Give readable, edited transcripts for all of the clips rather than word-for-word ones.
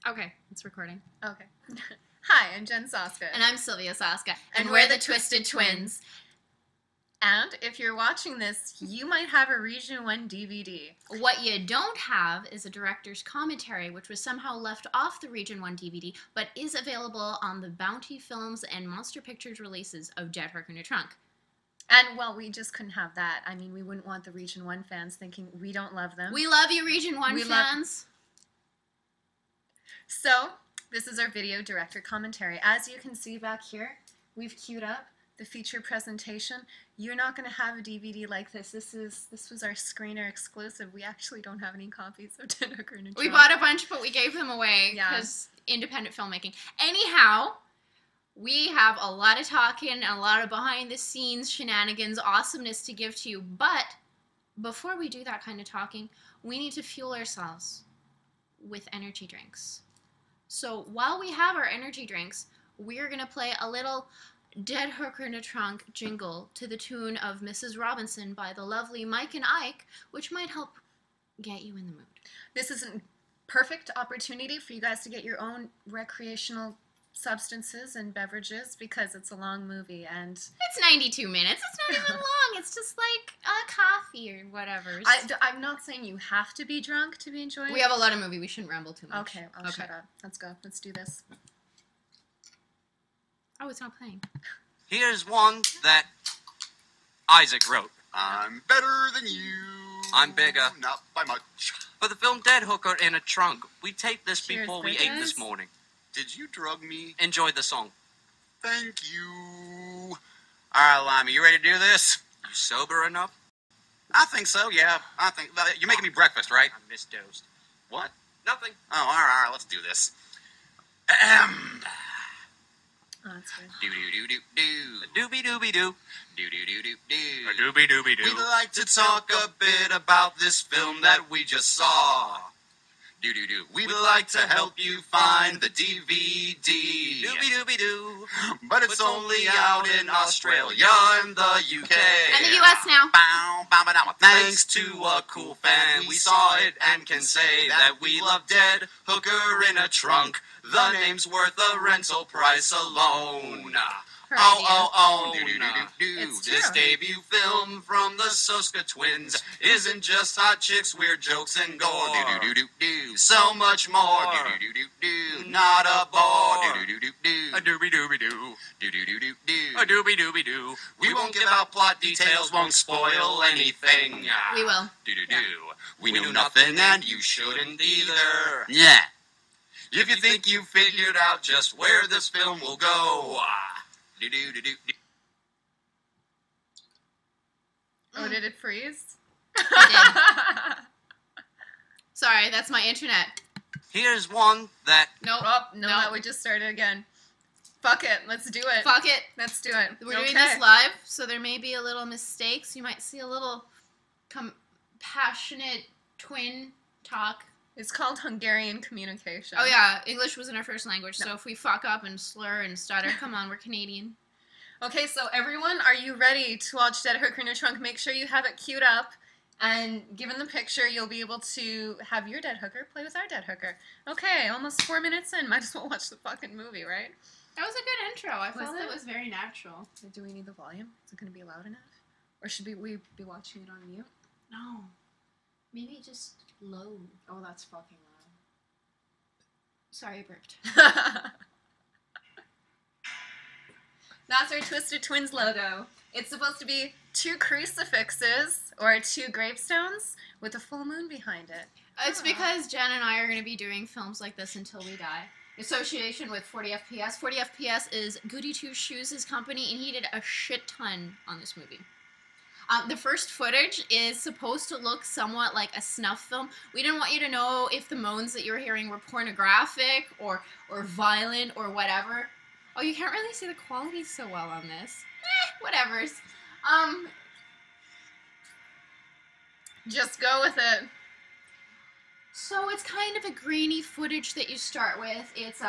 Okay, it's recording. Okay. Hi, I'm Jen Soska. And I'm Sylvia Soska. And we're the Twisted Twins. And if you're watching this, you might have a Region 1 DVD. What you don't have is a director's commentary, which was somehow left off the Region 1 DVD, but is available on the Bounty Films and Monster Pictures releases of Dead Hook in a Trunk. And, well, we just couldn't have that. I mean, we wouldn't want the Region 1 fans thinking we don't love them. We love you, Region 1 fans. So, this is our video director commentary. As you can see back here, we've queued up the feature presentation. You're not going to have a DVD like this. This was our screener exclusive. We actually don't have any copies of Dead Hook in a Trunk. We bought a bunch, but we gave them away because independent filmmaking. Anyhow, we have a lot of talking and a lot of behind-the-scenes shenanigans, awesomeness to give to you. But before we do that kind of talking, we need to fuel ourselves with energy drinks. So while we have our energy drinks, we're going to play a little Dead Hooker in a Trunk jingle to the tune of Mrs. Robinson by the lovely Mike and Ike, which might help get you in the mood. This is a perfect opportunity for you guys to get your own recreational substances and beverages because it's a long movie and... It's 92 minutes. It's not even long. It's just like a coffee or whatever. I'm not saying you have to be drunk to be enjoying it. We have a lot of movie. We shouldn't ramble too much. Okay, I'll shut up. Let's go. Let's do this. Oh, it's not playing. Here's one that Isaac wrote. I'm better than you. I'm bigger. Not by much. For the film Dead Hooker in a Trunk, we taped this Cheers, before we bitches. ate this morning. Did you drug me? Enjoy the song. Thank you. All right, Limey, you ready to do this? You sober enough? I think so, yeah. I think... You're making me breakfast, right? I misdosed. What? Nothing. Oh, all right, let's do this. Oh, that's good. Do-do-do-do-do. Doobie-doobie-doo. Do-do-do-do-do. Doobie-doobie-doo. We'd like to talk a bit about this film that we just saw. Do-do-do. We'd like to help you find the DVD. Doobie-doobie-doo. But it's only out in Australia and the UK. And the US now. Bow, bow, bow, bow. Thanks to a cool fan, we saw it and can say that we love Dead Hooker in a Trunk. The name's worth a rental price alone. It's This true. debut film from the Soska twins isn't just hot chicks, weird jokes, and gore. So much more. Not a bore. A doobie-doobie-doo. A doobie-doobie-doo. We won't give out plot details, won't spoil anything. We will. We know nothing and you shouldn't either. Yeah. If you think you figured out just where this film will go. Oh, did it freeze? It did. Sorry, that's my internet. Here's one that... Nope. Oh, no, Nope. that we just started again. Fuck it, let's do it. Fuck it. Let's do it. We're doing this live, so there may be a little mistakes. You might see a little compassionate twin talk. It's called Hungarian communication. Oh yeah, English wasn't our first language, so if we fuck up and slur and stutter, come on, we're Canadian. Okay, so everyone, are you ready to watch Dead Hooker in a Trunk? Make sure you have it queued up, and given the picture, you'll be able to have your Dead Hooker play with our Dead Hooker. Okay, almost 4 minutes in. Might as well watch the fucking movie, right? That was a good intro. I felt it? it was very natural. Do we need the volume? Is it going to be loud enough? Or should we be watching it on mute? No. Maybe just low. Oh, that's fucking loud. Sorry, I burped. That's our Twisted Twins logo. It's supposed to be 2 crucifixes or 2 gravestones with a full moon behind it. It's because Jen and I are going to be doing films like this until we die. Association with 40 FPS. 40 FPS is Goody Two Shoes' company, and he did a shit ton on this movie. The first footage is supposed to look somewhat like a snuff film. We didn't want you to know if the moans that you were hearing were pornographic or violent or whatever. Oh, you can't really see the quality so well on this. Whatevers. Just go with it. So it's kind of a grainy footage that you start with. It's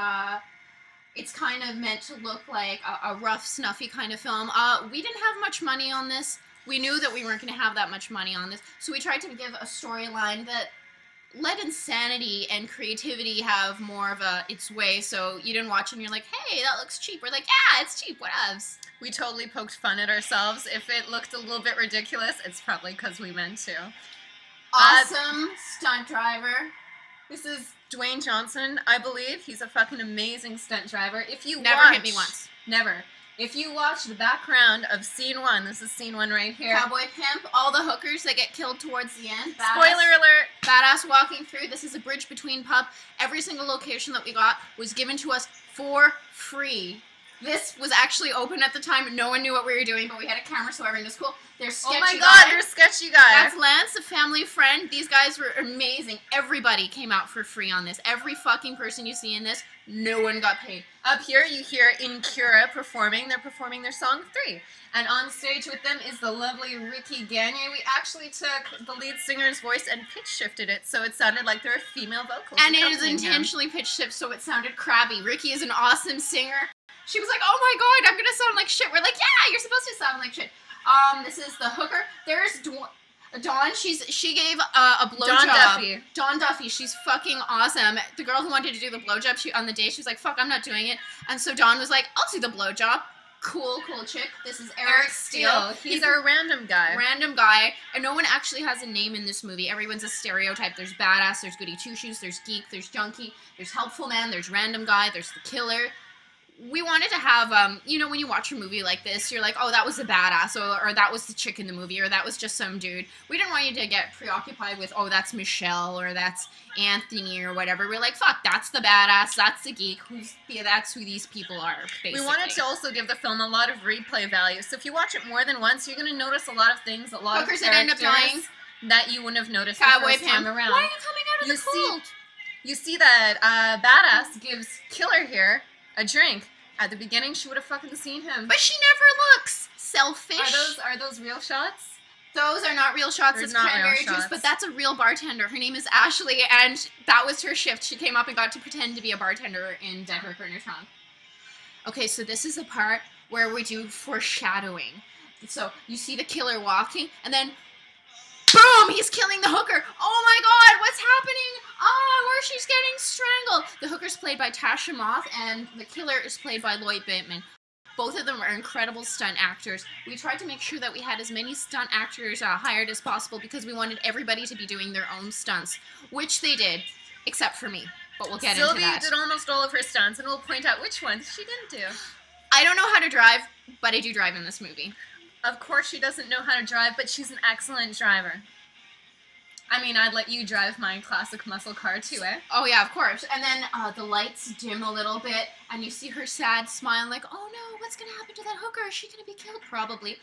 kind of meant to look like a rough, snuffy kind of film. We didn't have much money on this. We knew that we weren't going to have that much money on this, so we tried to give a storyline that let insanity and creativity have more of its way, so you didn't watch it and you're like, hey, that looks cheap. We're like, yeah, it's cheap, whatevs. We totally poked fun at ourselves. If it looked a little bit ridiculous, it's probably because we meant to. Awesome stunt driver. This is Dwayne Johnson, I believe. He's a fucking amazing stunt driver. If you Never hit me once. Never. If you watch the background of scene 1, this is scene 1 right here. Cowboy Pimp, all the hookers that get killed towards the end. Badass. Spoiler alert! Badass walking through. This is a bridge between pub. Every single location that we got was given to us for free. This was actually open at the time. No one knew what we were doing, but we had a camera, so everything was cool. They're sketchy. Oh my god, they're sketchy guys. That's Lance, a family friend. These guys were amazing. Everybody came out for free on this. Every fucking person you see in this, no one got paid. Up here, you hear Incura performing. They're performing their song 3. And on stage with them is the lovely Ricky Gagne. We actually took the lead singer's voice and pitch shifted it, so it sounded like there were female vocals. And it is intentionally pitch shifted, so it sounded crabby. Ricky is an awesome singer. She was like, oh my god, I'm gonna sound like shit. We're like, yeah, you're supposed to sound like shit. This is the hooker. There's Dawn. She gave a blowjob. Dawn Duffy. Dawn Duffy. She's fucking awesome. The girl who wanted to do the blowjob, on the day, she was like, fuck, I'm not doing it. And so Dawn was like, I'll do the blowjob. Cool chick. This is Eric Steele. He's our random guy. Random guy. And no one actually has a name in this movie. Everyone's a stereotype. There's badass, there's Goody Two Shoes, there's Geek, there's Junkie, there's helpful man, there's random guy, there's the killer. We wanted to have, you know, when you watch a movie like this, you're like, oh, that was the badass, or that was the chick in the movie, or that was just some dude. We didn't want you to get preoccupied with, oh, that's Michelle, or that's Anthony, or whatever. We're like, fuck, that's the badass, that's the geek, that's who these people are, basically. We wanted to also give the film a lot of replay value, so if you watch it more than once, you're going to notice a lot of things, a lot hookers of characters that end up dying. That you wouldn't have noticed Cowboy the first Pimp. time around. Why are you coming out of the cold? You see that badass gives Killer here a drink. At the beginning, she would have fucking seen him. But she never looks. Selfish. Are those real shots? Those are not real shots. It's cranberry juice, but that's a real bartender. Her name is Ashley, and that was her shift. She came up and got to pretend to be a bartender in Dead Hooker in her tongue. Okay, so this is the part where we do foreshadowing. So you see the killer walking, and then boom, he's killing the hooker. Oh my god, what's happening? Oh, where she's getting strangled. The hooker's played by Tasha Moth, and the killer is played by Lloyd Bateman. Both of them are incredible stunt actors. We tried to make sure that we had as many stunt actors hired as possible because we wanted everybody to be doing their own stunts, which they did, except for me. But we'll get into that. Sylvie did almost all of her stunts, and we'll point out which ones she didn't do. I don't know how to drive, but I do drive in this movie. Of course she doesn't know how to drive, but she's an excellent driver. I mean, I'd let you drive my classic muscle car too, eh? Oh yeah, of course. And then the lights dim a little bit, and you see her sad smile like, oh no, what's gonna happen to that hooker? Is she gonna be killed? Probably.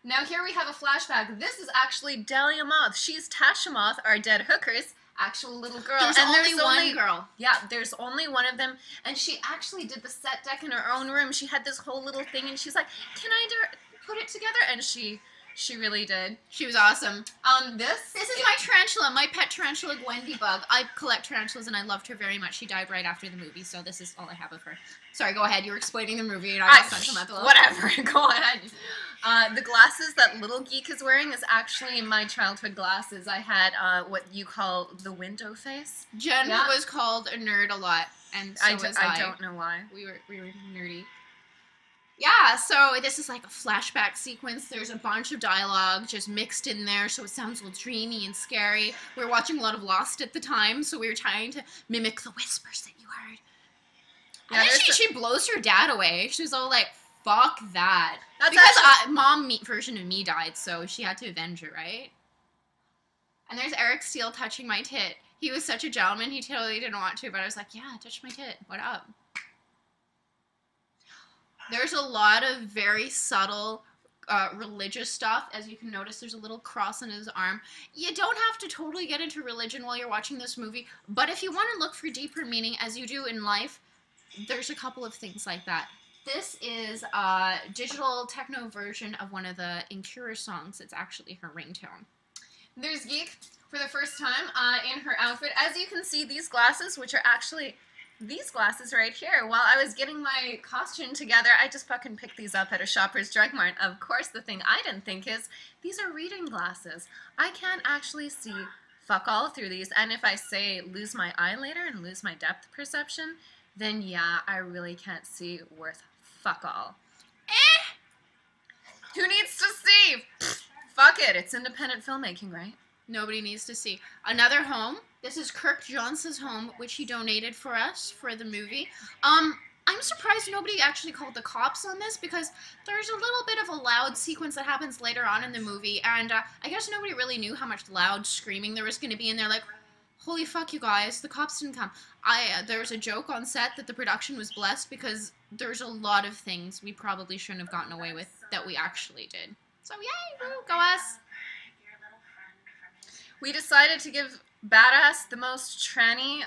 Now here we have a flashback. This is actually Dahlia Moth. She's Tasha Moth, our dead hooker's actual little girl. There's only one girl. Yeah, there's only one of them. And she actually did the set deck in her own room. She had this whole little thing, and she's like, can I put it together? And she really did. She was awesome. This is my tarantula, my pet tarantula, Gwendy Bug. I collect tarantulas, and I loved her very much. She died right after the movie, so this is all I have of her. Sorry, go ahead. You were explaining the movie, and I was sentimental. Whatever, go ahead. The glasses that little Geek is wearing is actually my childhood glasses. I had what you call the window face. Jen was called a nerd a lot, and so was I. I don't know why. We were nerdy. Yeah, so this is like a flashback sequence. There's a bunch of dialogue just mixed in there, so it sounds a little dreamy and scary. We were watching a lot of Lost at the time, so we were trying to mimic the whispers that you heard. Yeah, and then she blows her dad away. She was all like, fuck that. That's because mom version of me died, so she had to avenge her, right? And there's Eric Steele touching my tit. He was such a gentleman, he totally didn't want to, but I was like, yeah, touch my tit. What up? There's a lot of very subtle religious stuff. As you can notice, there's a little cross on his arm. You don't have to totally get into religion while you're watching this movie, but if you want to look for deeper meaning, as you do in life, there's a couple of things like that. This is a digital techno version of one of the Incura songs. It's actually her ringtone. There's Geek for the first time in her outfit. As you can see, these glasses, which are actually these glasses right here. While I was getting my costume together, I just fucking picked these up at a Shoppers Drug Mart. Of course, the thing I didn't think is, these are reading glasses. I can't actually see fuck all through these. And if I say lose my eye later and lose my depth perception, then yeah, I really can't see worth fuck all. Who needs to see? Fuck it, it's independent filmmaking, right? Nobody needs to see. Another home. This is Kirk Johnson's home, which he donated for us for the movie. I'm surprised nobody actually called the cops on this, because there's a little bit of a loud sequence that happens later on in the movie, and I guess nobody really knew how much loud screaming there was going to be, and they're like, holy fuck, you guys, the cops didn't come. There was a joke on set that the production was blessed because there's a lot of things we probably shouldn't have gotten away with that we actually did. So yay, woo, go us. We decided to give Badass the most tranny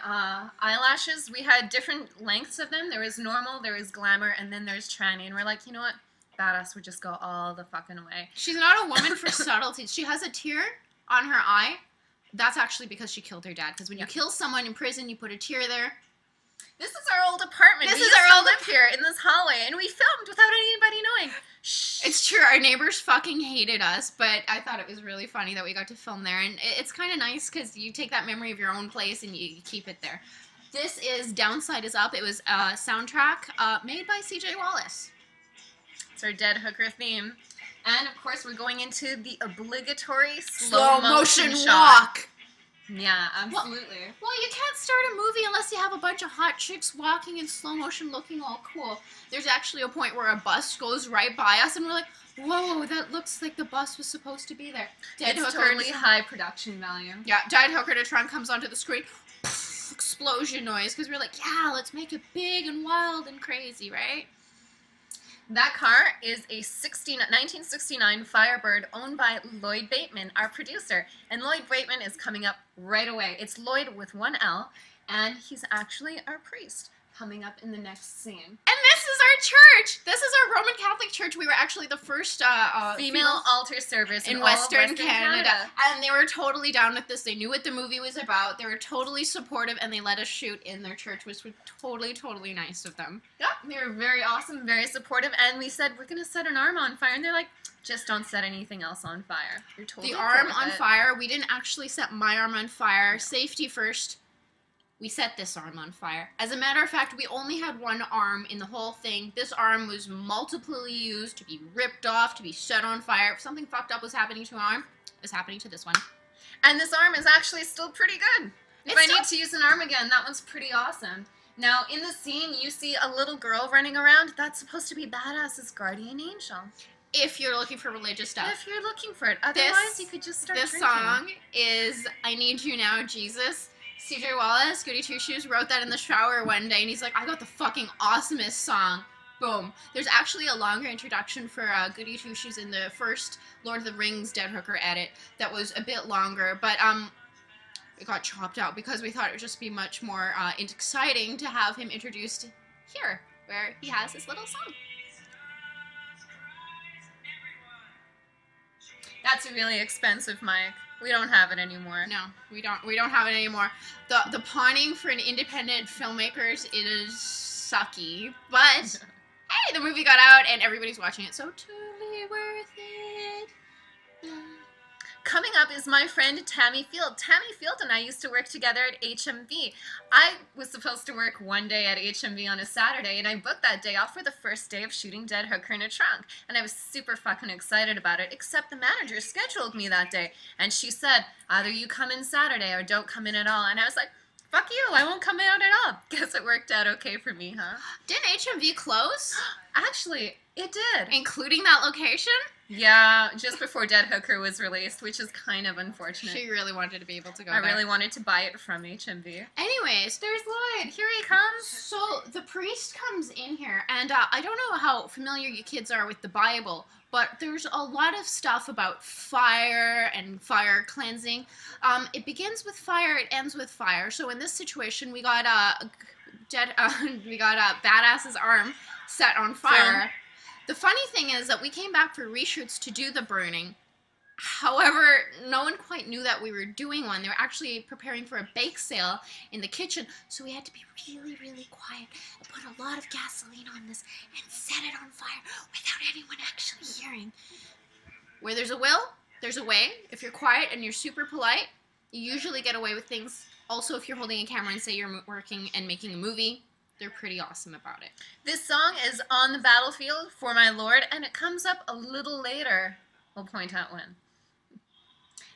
eyelashes. We had different lengths of them. There was normal, there was glamour, and then there's tranny. And we're like, you know what? Badass would just go all the fucking way. She's not a woman for subtleties. She has a tear on her eye. That's actually because she killed her dad. Because when you kill someone in prison, you put a tear there. This is our old apartment. This we is used our to old live here in this hallway, and we filmed without anybody knowing. Shh. It's true. Our neighbors fucking hated us, but I thought it was really funny that we got to film there. And it's kind of nice because you take that memory of your own place and you keep it there. This is Downside is Up. It was a soundtrack made by CJ Wallace. It's our dead hooker theme. And, of course, we're going into the obligatory slow motion shot. walk. Yeah, absolutely. Well, you can't start a movie unless you have a bunch of hot chicks walking in slow motion looking all cool. There's actually a point where a bus goes right by us and we're like, whoa, that looks like the bus was supposed to be there. Dead it's hooker totally high production value. Yeah, dead hooker to Trump comes onto the screen. Explosion noise, because we're like, yeah, let's make it big and wild and crazy, right? That car is a 1969 Firebird owned by Lloyd Bateman, our producer. And Lloyd Bateman is coming up right away. It's Lloyd with one L, and he's actually our priest coming up in the next scene. And this is our church! This is our Roman Catholic church. We were actually the first female altar service in Western Canada. And they were totally down with this. They knew what the movie was about. They were totally supportive, and they let us shoot in their church, which was totally, totally nice of them. Yeah, they were very awesome, very supportive, and we said, we're going to set an arm on fire, and they're like, just don't set anything else on fire. You're totally the arm on fire. We didn't actually set my arm on fire. Safety first. We set this arm on fire. As a matter of fact, we only had one arm in the whole thing. This arm was multiply used to be ripped off, to be set on fire. If something fucked up was happening to an arm, it was happening to this one. And this arm is actually still pretty good. If I need to use an arm again, that one's pretty awesome. Now, in the scene, you see a little girl running around. That's supposed to be Badass's guardian angel. If you're looking for religious stuff. If you're looking for it. Otherwise, you could just start drinking. This song is I Need You Now, Jesus. CJ Wallace, Goody Two Shoes, wrote that in the shower one day, and he's like, I got the fucking awesomest song. Boom. There's actually a longer introduction for Goody Two Shoes in the first Lord of the Rings Dead Hooker edit that was a bit longer, but it got chopped out because we thought it would just be much more exciting to have him introduced here, where he has his little song. That's a really expensive mic. We don't have it anymore. No, we don't have it anymore. The pawning for an independent filmmakers, it is sucky. But hey, the movie got out and everybody's watching it, so totally worth it. Coming up is my friend Tammy Field. Tammy Field and I used to work together at HMV. I was supposed to work one day at HMV on a Saturday, and I booked that day off for the first day of shooting Dead Hooker in a Trunk. And I was super fucking excited about it, except the manager scheduled me that day. And she said, either you come in Saturday or don't come in at all. And I was like, fuck you, I won't come out at all. Guess it worked out okay for me, huh? Didn't HMV close? Actually, it did. Including that location? Yeah, just before Dead Hooker was released, which is kind of unfortunate. She really wanted to be able to go I there. really wanted to buy it from HMV. Anyways, There's Lloyd. Here he comes. so the priest comes in here, and I don't know how familiar you kids are with the Bible, but there's a lot of stuff about fire and fire cleansing. It begins with fire, it ends with fire. So in this situation, we got Badass's arm set on fire. The funny thing is that we came back for reshoots to do the burning. However, no one quite knew that we were doing one. They were actually preparing for a bake sale in the kitchen, so we had to be really, really quiet and put a lot of gasoline on this and set it on fire without anyone actually hearing. Where there's a will, there's a way. If you're quiet and you're super polite, You usually get away with things. Also, if you're holding a camera and say you're working and making a movie, they're pretty awesome about it. This song is On the Battlefield for My Lord, and it comes up a little later. We'll point out when.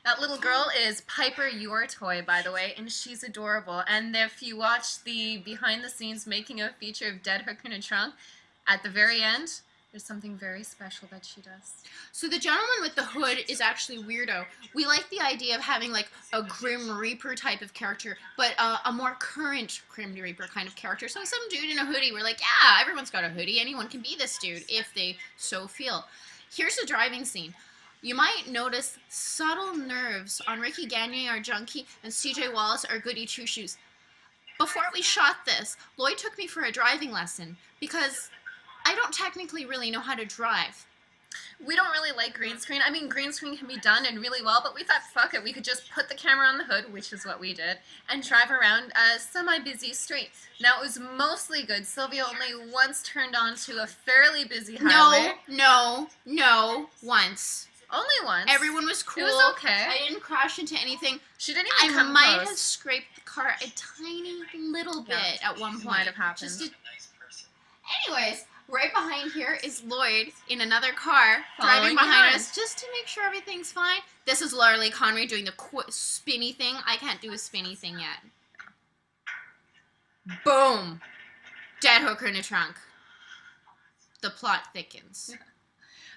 That little girl is Piper Your Toy, by the way, and she's adorable. And if you watch the behind-the-scenes making of feature of Dead Hooker in a Trunk, at the very end, there's something very special that she does. So the gentleman with the hood is actually weirdo. We like the idea of having like a Grim Reaper type of character, but a more current Grim Reaper kind of character. So some dude in a hoodie, we're like, yeah, everyone's got a hoodie. Anyone can be this dude if they so feel. Here's the driving scene. You might notice subtle nerves on Ricky Gagne, our Junkie, and CJ Wallace, our Goody Two Shoes. Before we shot this, Lloyd took me for a driving lesson because I don't technically really know how to drive. We don't really like green screen. I mean, green screen can be done and really well, but we thought, fuck it, we could just put the camera on the hood, which is what we did, and drive around a semi-busy street. Now, it was mostly good. Sylvia only once turned onto a fairly busy highway. No, once. Only once. Everyone was cool. It was okay. I didn't crash into anything. She didn't even come might close. have scraped the car a tiny little bit at one point. Might have happened. Anyways, right behind here is Lloyd in another car Following driving behind behind. us just to make sure everything's fine. This is Laura Lee Connery doing the spinny thing. I can't do a spinny thing yet. Boom. Dead hooker in a trunk. The plot thickens.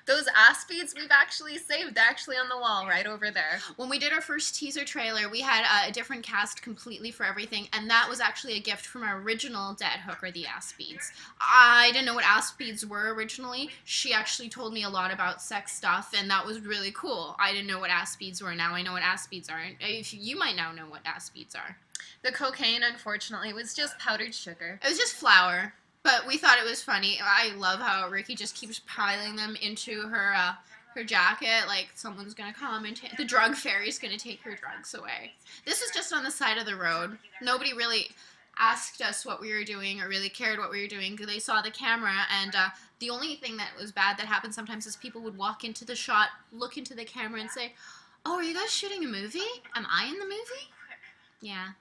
Those ass beads we've actually saved. They're actually on the wall right over there. When we did our first teaser trailer, we had a different cast completely for everything, and that was actually a gift from our original Dead Hooker, the ass beads. I didn't know what ass beads were originally. She actually told me a lot about sex stuff, and that was really cool. I didn't know what ass beads were. Now I know what ass beads are. You might now know what ass beads are. The cocaine, unfortunately, was just powdered sugar. It was just flour. But we thought it was funny. I love how Ricky just keeps piling them into her jacket, like someone's gonna come and the drug fairy's gonna take her drugs away. This is just on the side of the road. Nobody really asked us what we were doing or really cared what we were doing because they saw the camera, and the only thing that was bad that happened sometimes is people would walk into the shot, look into the camera and say, "Oh, are you guys shooting a movie? Am I in the movie?" Yeah,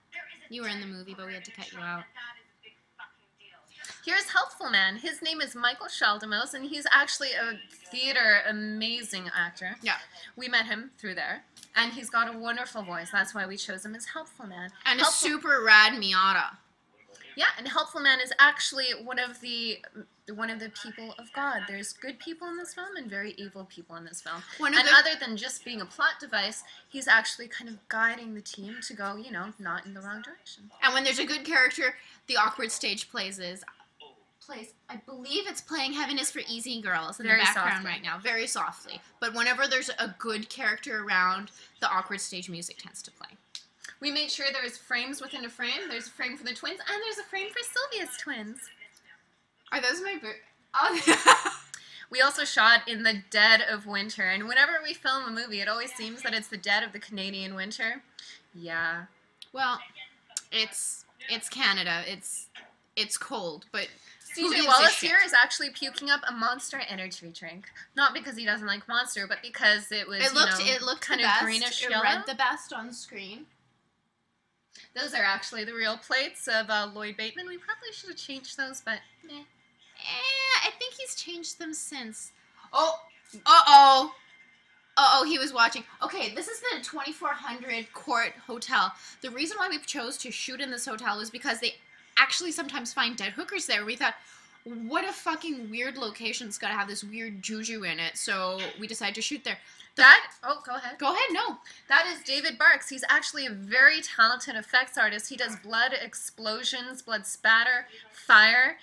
you were in the movie, but we had to cut you out. Here's Helpful Man. His name is Michael Sheldemos, and he's actually a theater amazing actor. Yeah. We met him through there, and he's got a wonderful voice. That's why we chose him as Helpful Man. And a super rad Miata. Yeah, and Helpful Man is actually one of the people of God. There's good people in this film and very evil people in this film. And other than just being a plot device, he's actually kind of guiding the team to go, you know, not in the wrong direction. And when there's a good character, the awkward stage plays, I believe it's playing Heaven is for Easy Girls in the background right now, very softly. But whenever there's a good character around, the awkward stage music tends to play. We made sure there's frames within a frame. There's a frame for the twins, and there's a frame for Sylvia's twins. Are those my Oh. We also shot in the dead of winter, and whenever we film a movie, it always seems that it's the dead of the Canadian winter. Yeah. Well, it's Canada. It's cold, but CJ Wallace here is actually puking up a Monster energy drink. Not because he doesn't like Monster, but because it was, it looked kind of greenish it yellow. read the best on screen. Those are actually the real plates of Lloyd Bateman. We probably should have changed those, but meh. I think he's changed them since. Oh, uh-oh, he was watching. Okay, this is the 2400 Court Hotel. The reason why we chose to shoot in this hotel was because they actually sometimes find dead hookers there. We thought, what a fucking weird location's got to have this weird juju in it, so we decided to shoot there. Go ahead. Go ahead, no. That is David Barks. He's actually a very talented effects artist. He does blood explosions, blood spatter, fire.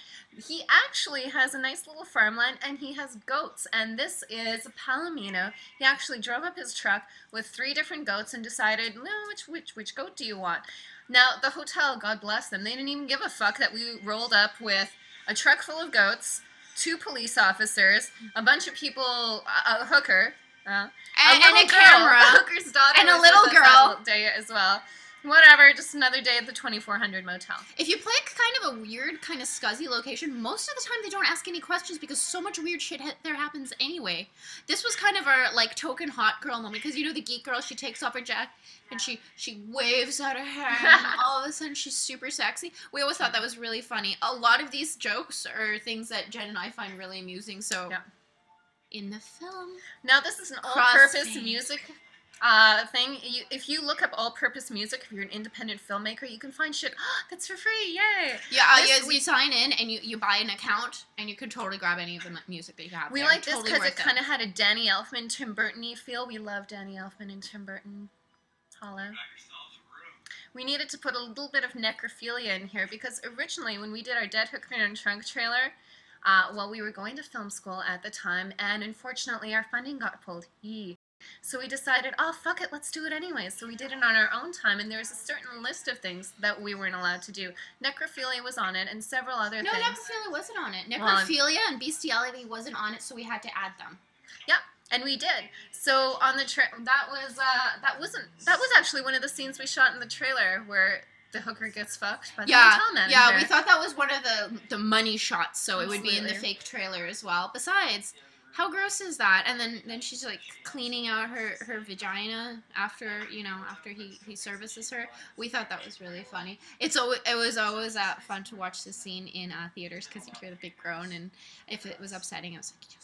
He actually has a nice little farmland, and he has goats, and this is Palomino. He actually drove up his truck with 3 different goats and decided, well, which goat do you want? Now, the hotel, God bless them, they didn't even give a fuck that we rolled up with a truck full of goats, 2 police officers, a bunch of people, a hooker, and a camera, a hooker's daughter, and a little girl day as well. Whatever, just another day at the 2400 motel. If you play kind of a weird, kind of scuzzy location, most of the time they don't ask any questions because so much weird shit there happens anyway. This was kind of our, like, token hot girl moment, because you know the geek girl, she takes off her jacket and she waves out her hair and all of a sudden she's super sexy. We always thought that was really funny. A lot of these jokes are things that Jen and I find really amusing, so in the film. Now this is an all-purpose music thing. If you look up all-purpose music, if you're an independent filmmaker, you can find shit that's for free. Yay! Yeah, you sign in and you buy an account, and you can totally grab any of the music that you have. We like this because it kind of had a Danny Elfman, Tim Burton-y feel. We love Danny Elfman and Tim Burton. Holla. We needed to put a little bit of necrophilia in here because originally when we did our Dead Hooker in a Trunk trailer, well, we were going to film school at the time, and unfortunately our funding got pulled. So we decided, oh, fuck it, let's do it anyway. So we did it on our own time, and there was a certain list of things that we weren't allowed to do. Necrophilia was on it, and several other things. No, necrophilia wasn't on it. Necrophilia and bestiality wasn't on it, so we had to add them. Yep, and we did. So on the that was actually one of the scenes we shot in the trailer where the hooker gets fucked by the hotel manager. Yeah, we thought that was one of the money shots, so it would be in the fake trailer as well. Besides, how gross is that? And then she's like cleaning out her vagina after he services her. We thought that was really funny. It was always fun to watch the scene in theaters because you hear the big groan, and if it was upsetting, I was like,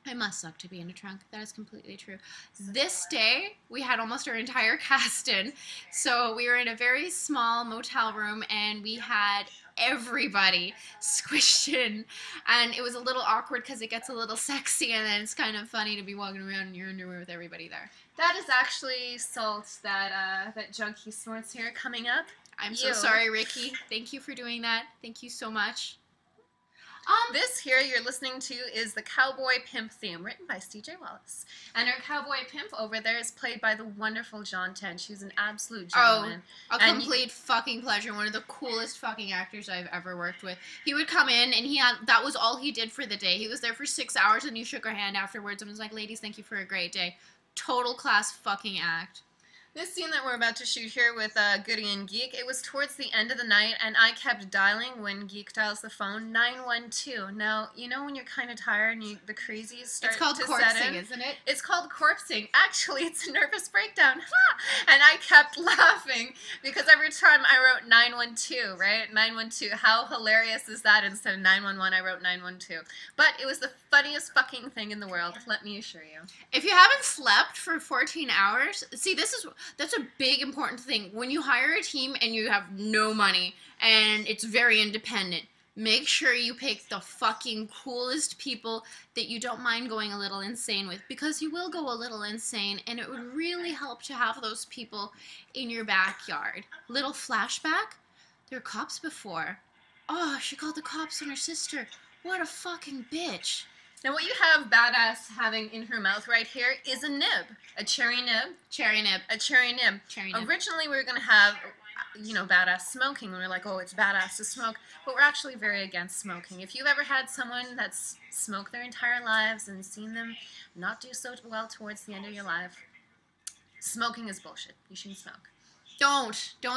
I must suck to be in a trunk. That is completely true. This day, we had almost our entire cast in. So we were in a very small motel room, and we had everybody squished in. And it was a little awkward because it gets a little sexy, and then it's kind of funny to be walking around in your underwear with everybody there. That is actually salt that Junkie snorts here coming up. I'm so sorry, Ricky. Thank you for doing that. Thank you so much. This here you're listening to is the Cowboy Pimp theme, written by C.J. Wallace. And our Cowboy Pimp over there is played by the wonderful John Ten. She's an absolute gentleman. Oh, a complete fucking pleasure. One of the coolest fucking actors I've ever worked with. He would come in, and that was all he did for the day. He was there for 6 hours, and you shook her hand afterwards and was like, ladies, thank you for a great day. Total class fucking act. This scene that we're about to shoot here with Goody and Geek, it was towards the end of the night, and I kept dialing when Geek dials the phone, 912. Now, you know when you're kind of tired and the crazies start to set in? It's called corpsing, isn't it? It's called corpsing. Actually, it's a nervous breakdown. And I kept laughing because every time I wrote 912, right? 912. How hilarious is that? Instead of 911, I wrote 912. But it was the funniest fucking thing in the world, let me assure you. If you haven't slept for 14 hours, see, that's a big important thing. When you hire a team and you have no money and it's very independent, make sure you pick the fucking coolest people that you don't mind going a little insane with, because you will go a little insane, and it would really help to have those people in your backyard. Little flashback, there were cops before. Oh, she called the cops on her sister. What a fucking bitch. Now what you have Badass having in her mouth right here is a nib. A cherry nib. Cherry nib. A cherry nib. Cherry nib. Originally we were going to have, Badass smoking. We were like, oh, it's badass to smoke. But we're actually very against smoking. If you've ever had someone that's smoked their entire lives and seen them not do so well towards the end of your life, smoking is bullshit. You shouldn't smoke. Don't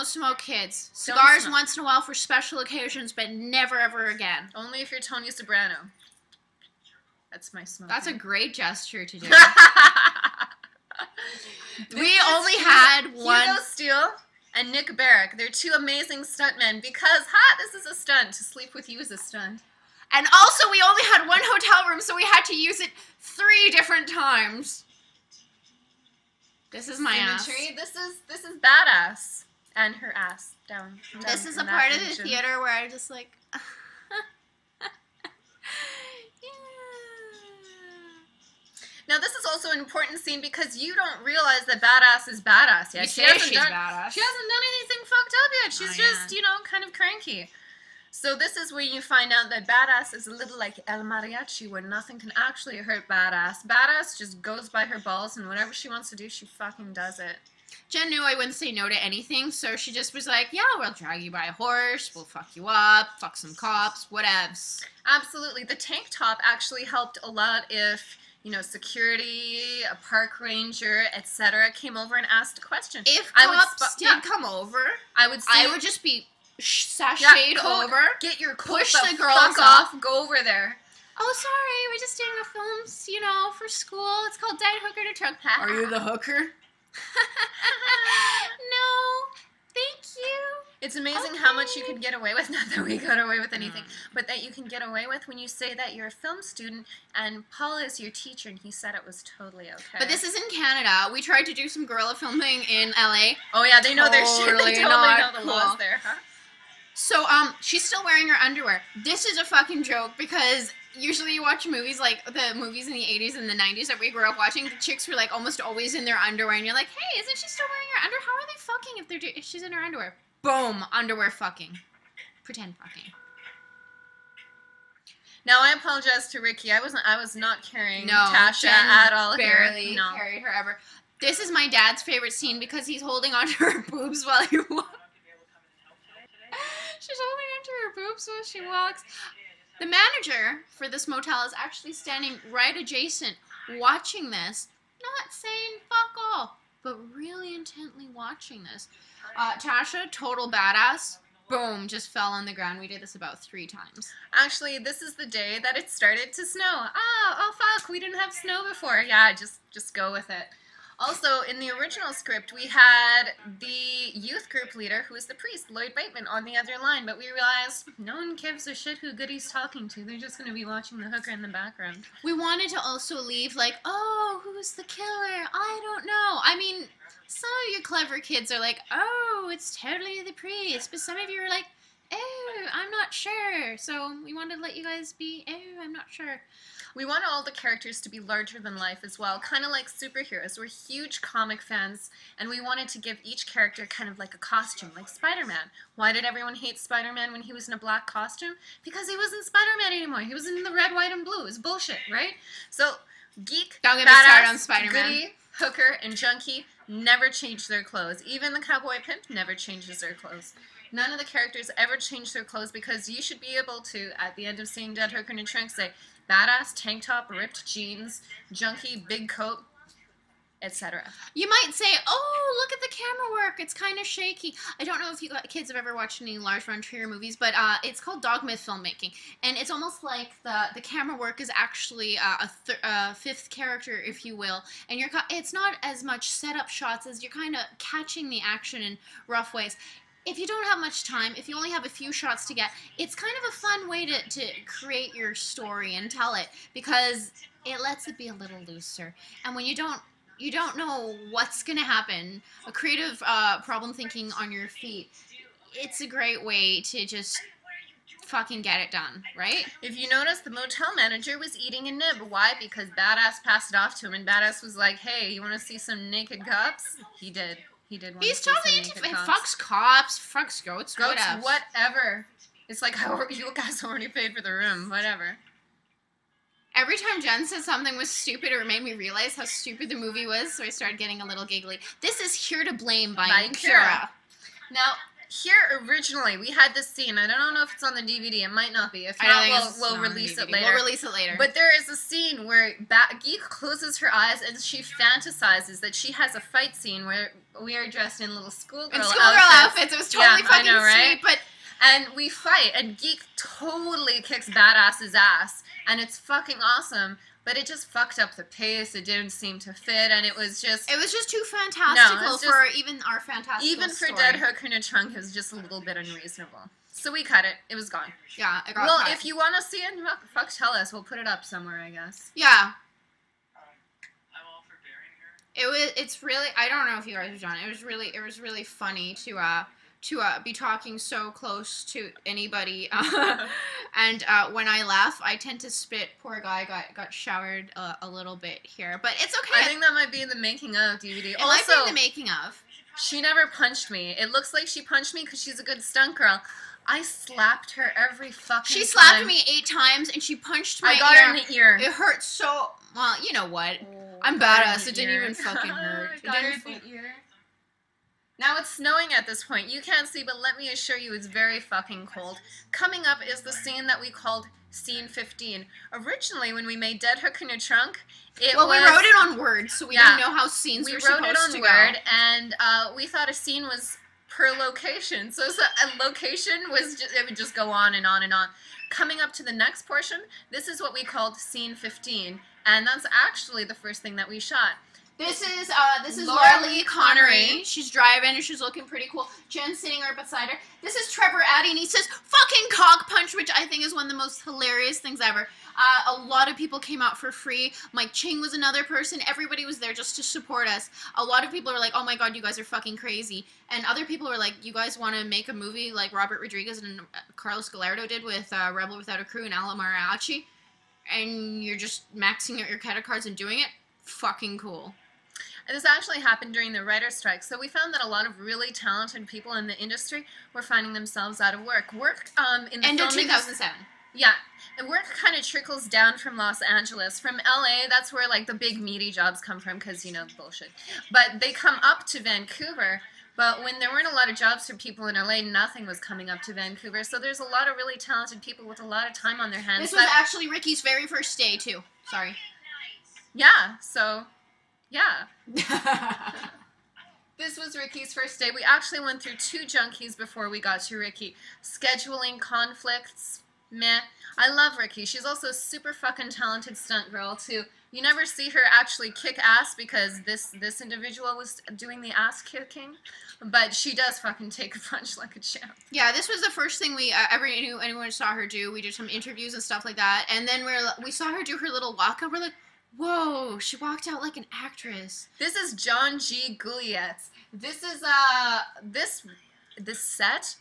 smoke, kids. Cigars once in a while for special occasions, but never ever again. Only if you're Tony Soprano. That's my smoking. That's a great gesture to do. We only had one. Hugo Steele and Nick Barrick. They're two amazing stuntmen because, this is a stunt. To sleep with you is a stunt. And also, we only had one hotel room, so we had to use it 3 different times. This is my Symmetry. This is Badass. And her ass down. This is a part of the theater where I just like... Now, this is also an important scene because you don't realize that Badass is badass yet. She's badass. She hasn't done anything fucked up yet. She's just, kind of cranky. So this is where you find out that Badass is a little like El Mariachi, where nothing can actually hurt Badass. Badass just goes by her balls, and whatever she wants to do, she fucking does it. Jen knew I wouldn't say no to anything, so she just was like, yeah, we'll drag you by a horse, we'll fuck you up, fuck some cops, whatevs. Absolutely. The tank top actually helped a lot if security, a park ranger, etc., came over and asked a question. If cops did come over, I would just be sashayed over, get your coat, push the girls off, go over there. Oh, sorry, we're just doing a film, for school. It's called Dead Hooker to Trunk. Are you the hooker? No, thank you. It's amazing how much you can get away with, not that we got away with anything, but that you can get away with when you say that you're a film student and Paul is your teacher and he said it was totally okay. But this is in Canada. We tried to do some guerrilla filming in LA. Oh yeah, they know their shit. They totally know the laws there, huh? So, she's still wearing her underwear. This is a fucking joke because usually you watch movies like the movies in the 80s and the 90s that we grew up watching. The chicks were like almost always in their underwear and you're like, hey, isn't she still wearing her underwear? How are they fucking if she's in her underwear? Boom, underwear fucking. Pretend fucking. Now I apologize to Ricky. I was not carrying Tasha at all. Barely carried her ever. This is my dad's favorite scene because he's holding onto her boobs while he walks. She's holding onto her boobs while she walks. The manager for this motel is actually standing right adjacent, watching this, not saying fuck all, but really intently watching this. Tasha, total badass. Boom, just fell on the ground. We did this about 3 times. Actually, this is the day that it started to snow. Oh fuck, we didn't have snow before. Yeah, just go with it. Also, in the original script, we had the youth group leader, who was the priest, Lloyd Bateman, on the other line, but we realized no one gives a shit who Goody's talking to. They're just going to be watching the hooker in the background. We wanted to also leave like, oh, who's the killer? I don't know. I mean, some of you clever kids are like, oh, it's totally the priest, but some of you are like, oh, I'm not sure. So we wanted to let you guys be, oh, I'm not sure. We want all the characters to be larger than life as well, kind of like superheroes. We're huge comic fans, and we wanted to give each character kind of like a costume, like Spider-Man. Why did everyone hate Spider-Man when he was in a black costume? Because he wasn't Spider-Man anymore. He was in the red, white, and blue. It was bullshit, right? So, Geek, don't get me started on Spider-Man. Goody, Hooker, and Junkie never changed their clothes. Even the Cowboy Pimp never changes their clothes. None of the characters ever change their clothes because you should be able to, at the end of seeing Dead Hooker in a Trunk, say, badass, tank top, ripped jeans, Junkie, big coat, etc. You might say, oh, look at the camera work. It's kind of shaky. I don't know if you kids have ever watched any Lars von Trier movies, but it's called dogma filmmaking. And it's almost like the camera work is actually a fifth character, if you will. And it's not as much setup shots as you're kind of catching the action in rough ways. If you don't have much time, if you only have a few shots to get, it's kind of a fun way to create your story and tell it because it lets it be a little looser. And when you don't know what's going to happen, a creative problem thinking on your feet, it's a great way to just fucking get it done, right? If you notice, the motel manager was eating a nib. Why? Because Badass passed it off to him, and Badass was like, hey, you want to see some naked cops? He did. He's totally into fucks cops, fucks goats, whatever. It's like, you guys already paid for the room, whatever. Every time Jen said something was stupid or made me realize how stupid the movie was, so I started getting a little giggly. This is Here to Blame by Kira. Now, here originally, we had this scene. I don't know if it's on the DVD. It might not be. If not, we'll release it later. We'll release it later. But there is a scene where Geek closes her eyes and she fantasizes that she has a fight scene where we are dressed in little schoolgirl outfits. It was totally fucking right? sweet, and we fight, and Geek totally kicks Badass's ass, and it's fucking awesome. But it just fucked up the pace. It didn't seem to fit, and it was just too fantastical for even our fantastical even for story. Dead Hooker in a Trunk, it was just a little bit unreasonable. So we cut it. It was gone. Yeah, it got cut. Well, if you want to see it, fuck, tell us. We'll put it up somewhere, I guess. Yeah. It's really, I don't know if you guys have done it. It was really funny to be talking so close to anybody. And when I laugh, I tend to spit. Poor guy got showered a little bit here, but it's okay. I think that might be in the making of DVD. It might be in the making of. She never punched me. It looks like she punched me because she's a good stunt girl. I slapped her every fucking time. She slapped me 8 times, and she punched my ear. I got her in the ear. It hurt so... Well, you know what? I'm badass. It didn't even fucking hurt. I got her in the ear. Now it's snowing at this point. You can't see, but let me assure you it's very fucking cold. Coming up is the scene that we called Scene 15. Originally, when we made Dead Hook in Your Trunk, we wrote it on Word, so we didn't know how scenes were supposed to go. We wrote it on Word, and we thought a scene was per location. So a location it would just go on and on and on. Coming up to the next portion, this is what we called Scene 15, and that's actually the first thing that we shot. This is Laura Lee Connery. She's driving and she's looking pretty cool. Jen's sitting right beside her. This is Trevor Addy, and he says "fucking cock punch," which I think is one of the most hilarious things ever. A lot of people came out for free. Mike Ching was another person. Everybody was there just to support us. A lot of people were like, "Oh my god, you guys are fucking crazy," and other people were like, "You guys want to make a movie like Robert Rodriguez and Carlos Gallardo did with Rebel Without a Crew and Ala Mariachi, and you're just maxing out your credit cards and doing it? Fucking cool." And this actually happened during the writer's strike, so we found that a lot of really talented people in the industry were finding themselves out of work. In the end of 2007. Yeah, and work kind of trickles down from Los Angeles. From LA, that's where like the big meaty jobs come from, because, you know, bullshit. But they come up to Vancouver, but when there weren't a lot of jobs for people in LA, nothing was coming up to Vancouver. So there's a lot of really talented people with a lot of time on their hands. This was actually Ricky's very first day, too. Sorry. Yeah, so... yeah. This was Ricky's first day. We actually went through 2 junkies before we got to Ricky. Scheduling conflicts, meh. I love Ricky. She's also a super fucking talented stunt girl, too. You never see her actually kick ass because this individual was doing the ass kicking, but she does fucking take a punch like a champ. Yeah, this was the first thing we ever knew anyone saw her do. We did some interviews and stuff like that, and then we saw her do her little walk up. We're like, whoa, she walked out like an actress. This is John G. Goulietz. This is, this set,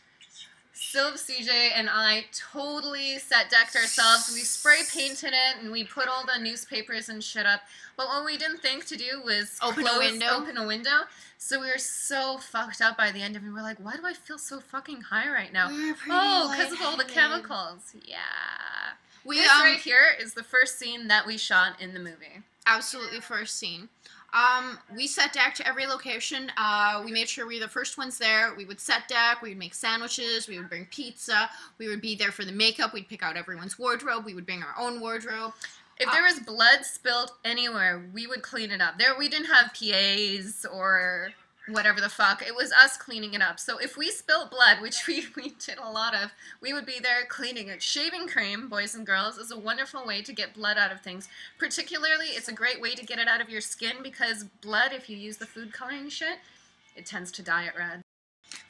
Sylv, CJ, and I totally set decked ourselves. We spray painted it, and we put all the newspapers and shit up. But what we didn't think to do was open a window. So we were so fucked up by the end of it. We're like, why do I feel so fucking high right now? Because of all the chemicals. Yeah. This right here is the first scene that we shot in the movie. Absolutely first scene. We set deck to every location. We made sure we were the first ones there. We would set deck. We would make sandwiches. We would bring pizza. We would be there for the makeup. We'd pick out everyone's wardrobe. We would bring our own wardrobe. If there was blood spilled anywhere, we would clean it up. We didn't have PAs or whatever the fuck. It was us cleaning it up. So if we spilled blood, which we did a lot of, we would be there cleaning it. Shaving cream, boys and girls, is a wonderful way to get blood out of things. Particularly, it's a great way to get it out of your skin, because blood, if you use the food coloring shit, it tends to dye it red.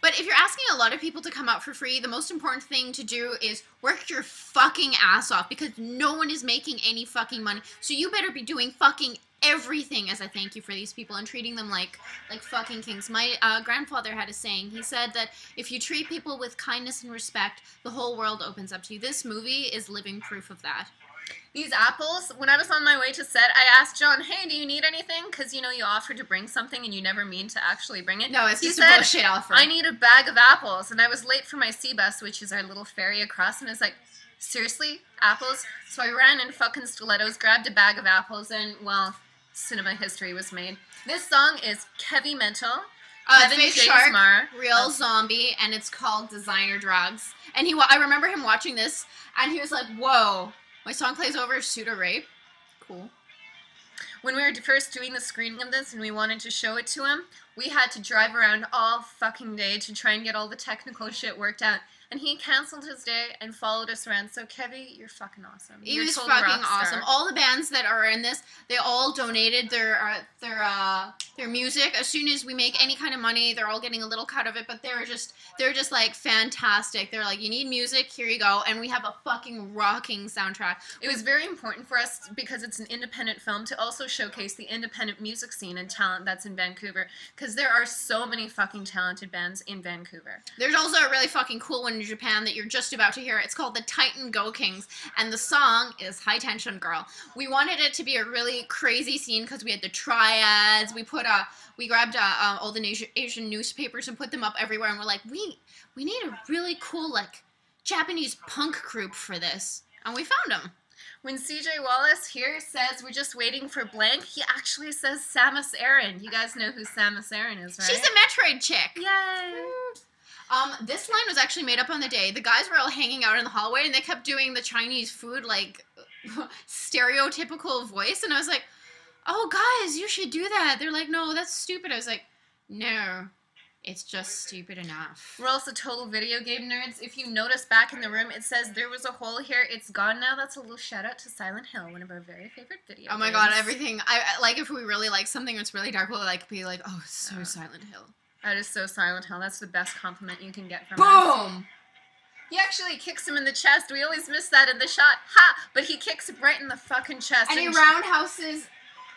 But if you're asking a lot of people to come out for free, the most important thing to do is work your fucking ass off, because no one is making any fucking money. So you better be doing fucking everything as a thank you for these people and treating them like fucking kings. My grandfather had a saying. He said that if you treat people with kindness and respect, the whole world opens up to you. This movie is living proof of that. These apples, when I was on my way to set, I asked John, hey, do you need anything? Because, you know, you offered to bring something and you never mean to actually bring it. No, it's he just said, a bullshit offer. I need a bag of apples. And I was late for my sea bus, which is our little ferry across, and I was like, seriously? Apples? So I ran in fucking stilettos, grabbed a bag of apples, and, well, cinema history was made. This song is Kevy Mental. Fake Shark, Real Zombie, and it's called Designer Drugs. And I remember him watching this, and he was like, whoa, my song plays over pseudo rape. Cool. When we were first doing the screening of this and we wanted to show it to him, we had to drive around all fucking day to try and get all the technical shit worked out. And he canceled his day and followed us around. So, Kevy, you're fucking awesome. He was fucking awesome. All the bands that are in this, they all donated their music. As soon as we make any kind of money, they're all getting a little cut of it. But they're just like fantastic. They're like, you need music, here you go. And we have a fucking rocking soundtrack. It was very important for us, because it's an independent film, to also showcase the independent music scene and talent that's in Vancouver. Because there are so many fucking talented bands in Vancouver. There's also a really fucking cool one in Japan that you're just about to hear. It's called the Titan Go Kings, and the song is High Tension Girl. We wanted it to be a really crazy scene because we had the triads. We grabbed all the Asian newspapers and put them up everywhere, and we're like, we need a really cool like Japanese punk group for this, and we found them. When CJ Wallace here says we're just waiting for blank, he actually says Samus Aran. You guys know who Samus Aran is, right? She's a Metroid chick. Yay! This line was actually made up on the day. The guys were all hanging out in the hallway, and they kept doing the Chinese food, like, stereotypical voice, and I was like, oh, guys, you should do that. They're like, no, that's stupid. I was like, no, it's just stupid enough. We're also total video game nerds. If you notice back in the room, it says there was a hole here. It's gone now. That's a little shout out to Silent Hill, one of our very favorite video Oh my games. god, everything. I like if we really like something or it's really dark, we'll like be like, oh, it's so Silent Hill. That is so Silent Hill. That's the best compliment you can get from us. Boom! He actually kicks him in the chest. We always miss that in the shot. Ha! But he kicks him right in the fucking chest. And he roundhouses.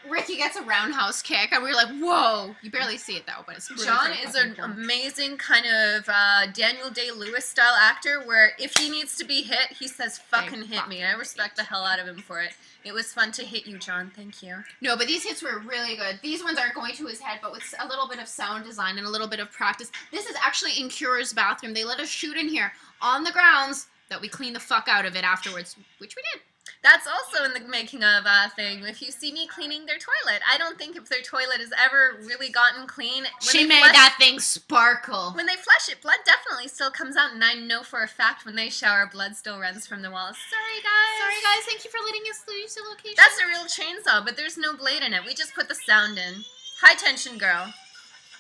Ricky gets a roundhouse kick, and we were like, whoa. You barely see it, though, but it's really John pretty is fucking an cool. amazing kind of Daniel Day-Lewis style actor where if he needs to be hit, he says, fucking hit me. I respect the hell out of him for it. It was fun to hit you, John. Thank you. No, but these hits were really good. These ones aren't going to his head, but with a little bit of sound design and a little bit of practice. This is actually in Cura's bathroom. They let us shoot in here on the grounds that we clean the fuck out of it afterwards, which we did. That's also in the making of thing. If you see me cleaning their toilet, I don't think if their toilet has ever really gotten clean. She made that thing sparkle. When they flush it, blood definitely still comes out, and I know for a fact when they shower, blood still runs from the walls. Sorry, guys. Sorry, guys. Thank you for letting us use the location. That's a real chainsaw, but there's no blade in it. We just put the sound in. High tension, girl.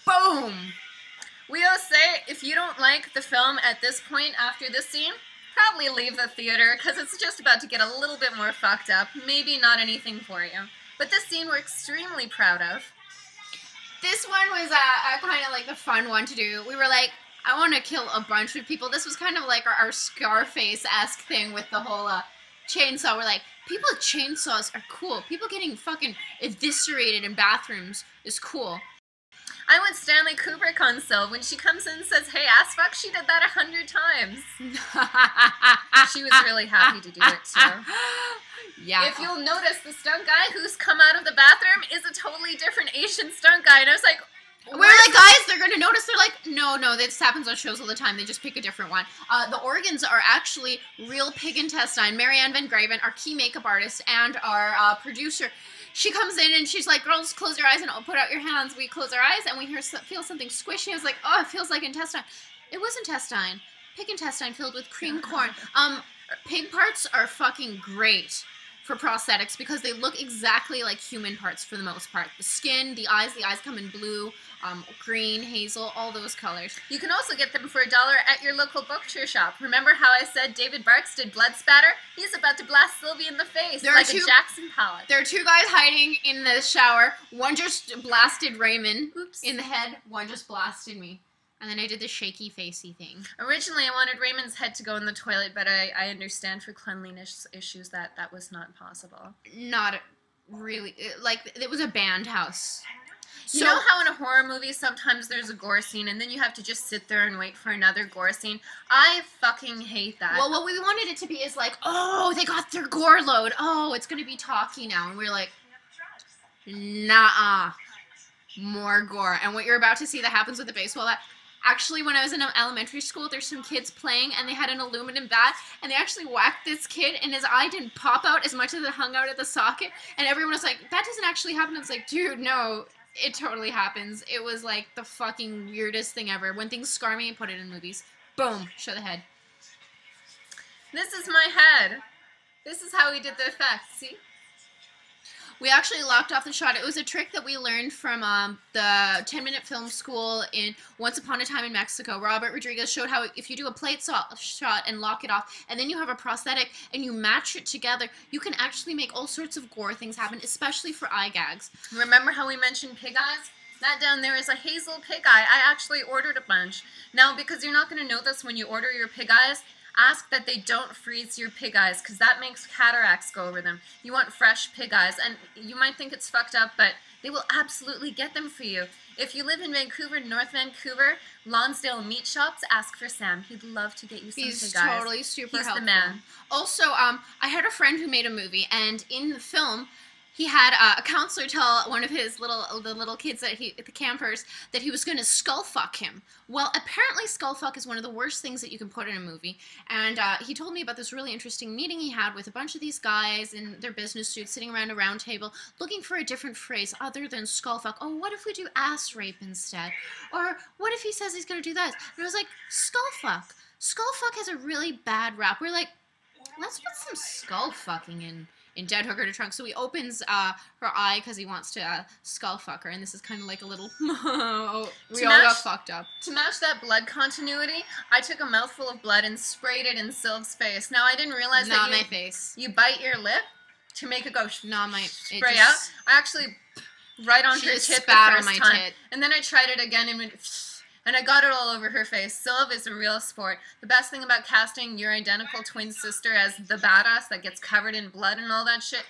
Boom. We all say, if you don't like the film at this point after this scene, probably leave the theater, because it's just about to get a little bit more fucked up. Maybe not anything for you. But this scene we're extremely proud of. This one was kind of like the fun one to do. We were like, I want to kill a bunch of people. This was kind of like our Scarface-esque thing with the whole chainsaw. We're like, people with chainsaws are cool. People getting fucking eviscerated in bathrooms is cool. I went Stanley Kubrick on Syl. When she comes in and says, hey, ass fuck, she did that 100 times. She was really happy to do it, too. Yeah. If you'll notice, the stunt guy who's come out of the bathroom is a totally different Asian stunt guy. And I was like, we're like, guys, they're going to notice. They're like, no, this happens on shows all the time. They just pick a different one. The organs are actually real pig intestine. Marianne Van Graven, our key makeup artist, and our producer, she comes in and she's like, girls, close your eyes and put out your hands. We close our eyes and we feel something squishy. I was like, oh, it feels like intestine. It was intestine. Pig intestine filled with cream corn. Pig parts are fucking great for prosthetics because they look exactly like human parts for the most part. The skin, the eyes come in blue, green, hazel, all those colors. You can also get them for $1 at your local butcher shop. Remember how I said David Bartz did blood spatter? He's about to blast Sylvie in the face like a Jackson pallet. There are two guys hiding in the shower. One just blasted Raymond in the head. One just blasted me. And then I did the shaky facey thing. Originally, I wanted Raymond's head to go in the toilet, but I understand for cleanliness issues that was not possible. Not really. Like, it was a band house. You know how in a horror movie sometimes there's a gore scene and then you have to just sit there and wait for another gore scene? I fucking hate that. Well, what we wanted it to be is like, oh, they got their gore load. Oh, it's going to be talky now. And we're like, nah, more gore. And what you're about to see that happens with the baseball bat. Actually, when I was in elementary school, there's some kids playing, and they had an aluminum bat, and they actually whacked this kid, and his eye didn't pop out as much as it hung out at the socket, and everyone was like, that doesn't actually happen. It's like, dude, no, it totally happens. It was like the fucking weirdest thing ever. When things scar me, I put it in movies. Boom, show the head. This is my head. This is how we did the effect, see? We actually locked off the shot. It was a trick that we learned from the 10-minute film school in Once Upon a Time in Mexico. Robert Rodriguez showed how if you do a plate shot and lock it off, and then you have a prosthetic and you match it together, you can actually make all sorts of gore things happen, especially for eye gags. Remember how we mentioned pig eyes? That down there is a hazel pig eye. I actually ordered a bunch. Now, because you're not going to know this when you order your pig eyes, ask that they don't freeze your pig eyes, because that makes cataracts go over them. You want fresh pig eyes, and you might think it's fucked up, but they will absolutely get them for you. If you live in Vancouver, North Vancouver, Lonsdale Meat Shops, ask for Sam. He'd love to get you some pig eyes. He's totally super helpful. He's the man. Also, I had a friend who made a movie, and in the film, he had a counselor tell one of his little kids the campers that he was going to skull fuck him. Well, apparently skull fuck is one of the worst things that you can put in a movie. And he told me about this really interesting meeting he had with a bunch of these guys in their business suits sitting around a round table looking for a different phrase other than skull fuck. Oh, what if we do ass rape instead? Or what if he says he's going to do that? And I was like, skull fuck. Skull fuck has a really bad rap. We're like, let's put some skull fucking in Dead Hooker to Trunk. So he opens her eye because he wants to skull fuck her, and this is kind of like a little, we all got fucked up. To match that blood continuity, I took a mouthful of blood and sprayed it in Sylv's face. Now, I didn't realize Not that my face. You bite your lip to make it go Not my... spray out. I actually, right on her tit the first time. Tit. And then I tried it again and went... And I got it all over her face. Sylv is a real sport. The best thing about casting your identical twin sister as the badass that gets covered in blood and all that shit,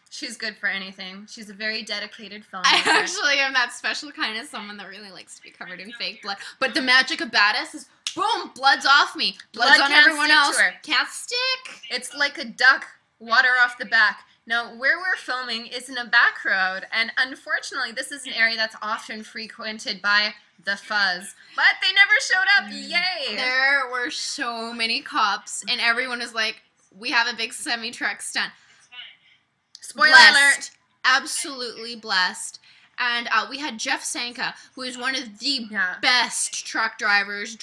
she's good for anything. She's a very dedicated filmmaker. I actually am that special kind of someone that really likes to be covered in fake blood. But the magic of badass is, boom, blood's off me. Blood's on everyone else. Can't stick. It's like a duck, water off the back. Now, where we're filming is in a back road, and unfortunately, this is an area that's often frequented by the fuzz. But they never showed up, yay! There were so many cops, and everyone was like, we have a big semi-truck stunt. Spoiler alert! Absolutely blessed. And we had Jeff Sanka, who is one of the best truck drivers,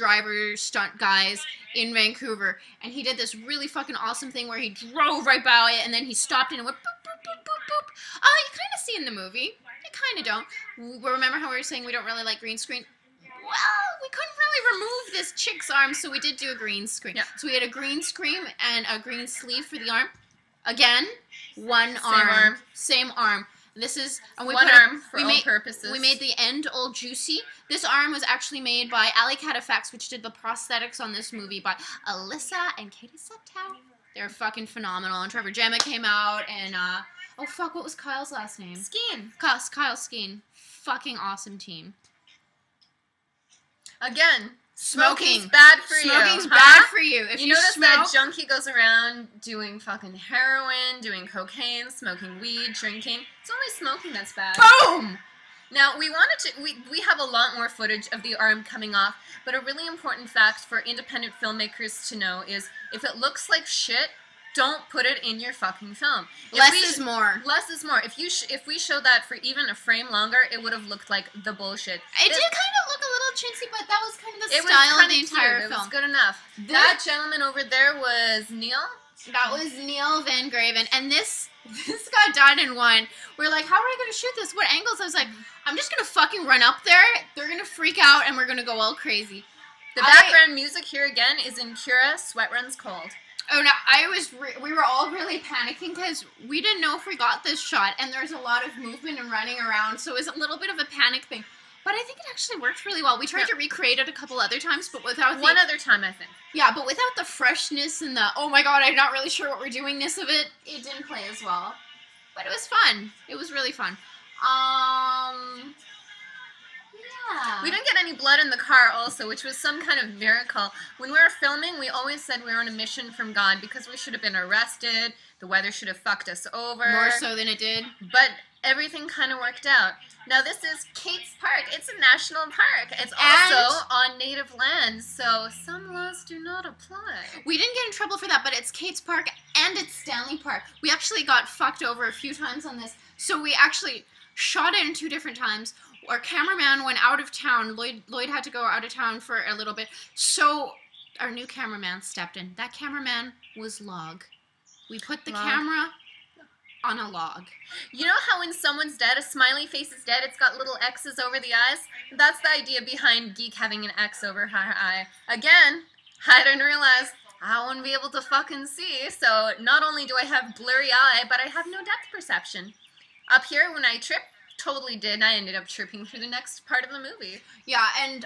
stunt guys in Vancouver. And he did this really fucking awesome thing where he drove right by it, and then he stopped and went boop, boop, boop, boop, boop. You kind of see in the movie. You kind of don't. Remember how we were saying we don't really like green screen? Well, we couldn't really remove this chick's arm, so we did do a green screen. Yeah. So we had a green screen and a green sleeve for the arm. Again, one arm. Same arm. This is and we one put arm for all purposes. We made the end all juicy. This arm was actually made by Alley Cat Effects, which did the prosthetics on this movie by Alyssa and Katie Suttow. They're fucking phenomenal. And Trevor Gemma came out, and oh fuck, what was Kyle's last name? Skeen. Kyle Skeen. Fucking awesome team. Again, smoking's bad for you. Smoking's bad for you. If you notice smoke, that Junkie goes around doing fucking heroin, doing cocaine, smoking weed, drinking. It's only smoking that's bad. Boom! Now, we have a lot more footage of the arm coming off, but a really important fact for independent filmmakers to know is if it looks like shit, don't put it in your fucking film. Less is more. Less is more. If we showed that for even a frame longer, it would have looked like the bullshit. It did kind of look a little chintzy, but that was kind of the style of the entire film. It was good enough. That gentleman over there was Neil. That was Neil Van Graven, and this got done in one. We're like, how are we going to shoot this? What angles? I was like, I'm just going to fucking run up there. They're going to freak out, and we're going to go all crazy. The background music here again is in Kira, Sweat Runs Cold. Oh no! We were all really panicking because we didn't know if we got this shot, and there's a lot of movement and running around, so it was a little bit of a panic thing. But I think it actually worked really well. We tried to recreate it a couple other times, but without one other time, I think. Yeah, but without the freshness and the oh my god, I'm not really sure what we're doingness of it, it didn't play as well. But it was fun. It was really fun. Yeah. We didn't get any blood in the car also, which was some kind of miracle. When we were filming, we always said we were on a mission from God because we should have been arrested, the weather should have fucked us over. More so than it did. But everything kind of worked out. Now this is Kate's Park. It's a national park. It's also on native land, so some laws do not apply. We didn't get in trouble for that, but it's Kate's Park and it's Stanley Park. We actually got fucked over a few times on this, so we actually shot it in 2 different times. Our cameraman went out of town. Lloyd had to go out of town for a little bit. So our new cameraman stepped in. That cameraman was log. We put the camera on a log. You know how when someone's dead, a smiley face is dead, it's got little X's over the eyes? That's the idea behind Geek having an X over her eye. Again, I didn't realize I wouldn't be able to fucking see, so not only do I have blurry eye, but I have no depth perception. Up here, when I trip, totally did. I ended up tripping through the next part of the movie. Yeah, and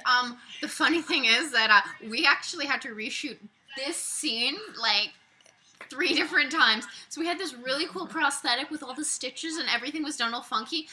the funny thing is that we actually had to reshoot this scene like 3 different times. So we had this really cool prosthetic with all the stitches and everything was done all funky.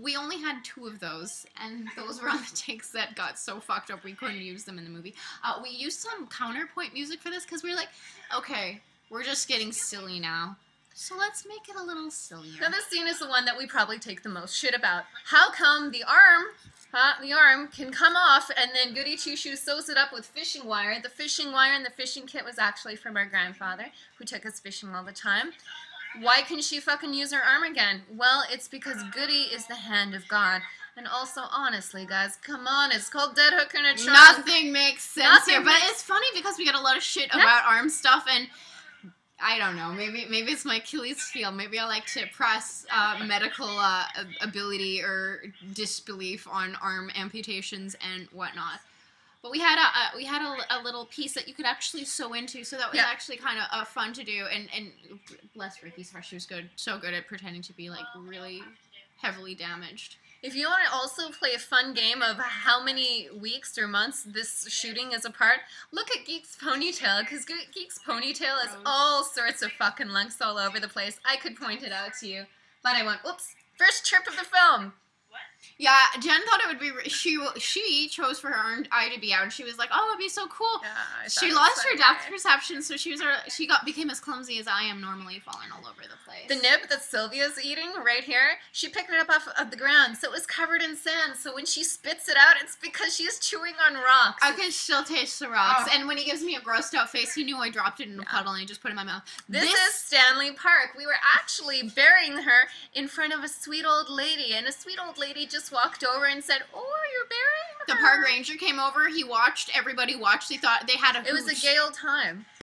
We only had 2 of those, and those were on the takes that got so fucked up we couldn't use them in the movie. We used some counterpoint music for this because we were like, okay, we're just getting silly now. So let's make it a little sillier. Now this scene is the one that we probably take the most shit about. How come the arm can come off and then Goody Two Shoes sews it up with fishing wire? The fishing wire and the fishing kit was actually from our grandfather, who took us fishing all the time. Why can she fucking use her arm again? Well, it's because Goody is the hand of God. And also, honestly, guys, come on, it's called Dead Hook in a Trunk. Nothing makes sense here, but it's funny because we get a lot of shit about arm stuff, and I don't know, maybe it's my Achilles heel. Maybe I like to press medical ability or disbelief on arm amputations and whatnot. But we had a little piece that you could actually sew into, so that was actually kind of fun to do. And bless Ricky's heart, she was so good at pretending to be like really heavily damaged. If you want to also play a fun game of how many weeks or months this shooting is apart, look at Geek's ponytail, because Geek's ponytail has all sorts of fucking lumps all over the place. I could point it out to you, but I went, oops, first trip of the film. Yeah, Jen thought it would be, she chose for her eye to be out, and she was like, oh, it'd be so cool. Yeah, she lost her depth perception, so she became as clumsy as I am normally, falling all over the place. The nib that Sylvia's eating right here, she picked it up off of the ground, so it was covered in sand, so when she spits it out, it's because she's chewing on rocks. I can still taste the rocks, and when he gives me a grossed out face, he knew I dropped it in a puddle, and I just put it in my mouth. This is Stanley Park. We were actually burying her in front of a sweet old lady, and a sweet old lady just walked over and said, oh, you're burying her. The park ranger came over, he watched, everybody watched, they thought they had a hoot. It was a gay old time.